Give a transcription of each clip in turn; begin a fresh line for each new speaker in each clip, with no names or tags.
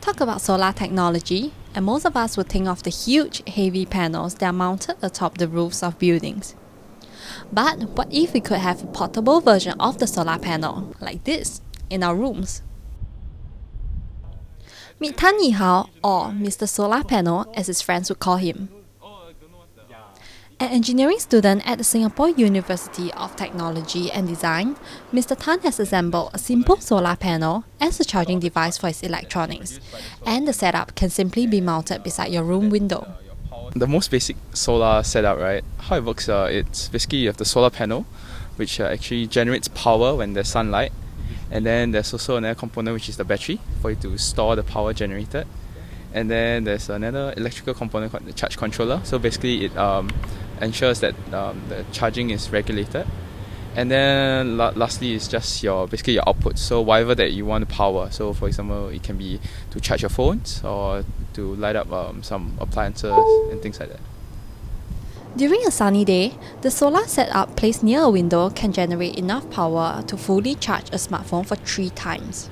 Talk about solar technology, and most of us would think of the huge, heavy panels that are mounted atop the roofs of buildings. But what if we could have a portable version of the solar panel, like this, in our rooms? Meet Tan Yihao, or Mr. Solar Panel as his friends would call him. An engineering student at the Singapore University of Technology and Design, Mr. Tan has assembled a simple solar panel as a charging device for his electronics, and the setup can simply be mounted beside your room window.
The most basic solar setup, right? How it works, it's basically you have the solar panel, which actually generates power when there's sunlight, and then there's also another component which is the battery for you to store the power generated, and then there's another electrical component called the charge controller. So basically, it ensures that the charging is regulated, and then lastly is just basically your output. So whatever that you want to power. So for example, it can be to charge your phones or to light up some appliances and things like that.
During a sunny day, the solar setup placed near a window can generate enough power to fully charge a smartphone for 3 times.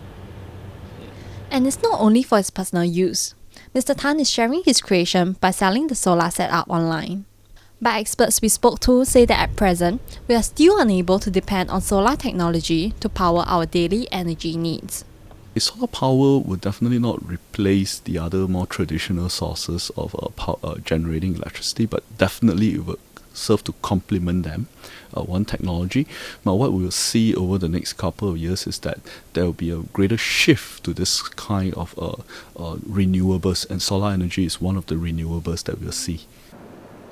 And it's not only for his personal use. Mr. Tan is sharing his creation by selling the solar setup online. But experts we spoke to say that at present, we are still unable to depend on solar technology to power our daily energy needs.
Solar power will definitely not replace the other more traditional sources of generating electricity, but definitely it will serve to complement them, one technology. But what we will see over the next couple of years is that there will be a greater shift to this kind of renewables, and solar energy is one of the renewables that we'll see.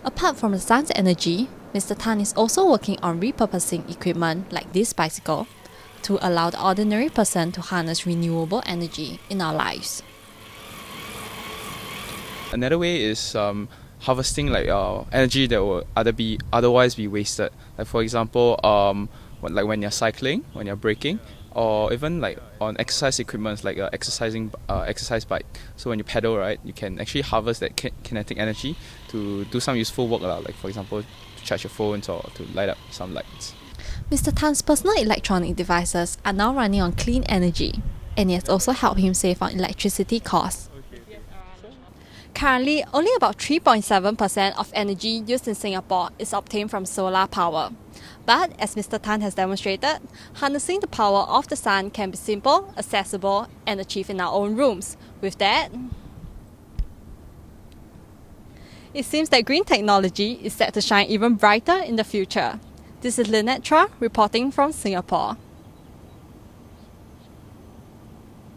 Apart from the sun's energy, Mr. Tan is also working on repurposing equipment like this bicycle to allow the ordinary person to harness renewable energy in our lives.
Another way is harvesting energy that will otherwise be wasted. Like for example, like when you're cycling, when you're braking, or even like on exercise equipment like exercise bike. So when you pedal, right, you can actually harvest that kinetic energy to do some useful work, like for example, to charge your phones or to light up some lights.
Mr. Tan's personal electronic devices are now running on clean energy, and it has also helped him save on electricity costs. Currently, only about 3.7% of energy used in Singapore is obtained from solar power. But as Mr. Tan has demonstrated, harnessing the power of the sun can be simple, accessible, and achieved in our own rooms. With that, it seems that green technology is set to shine even brighter in the future. This is Lynette Chua reporting from Singapore.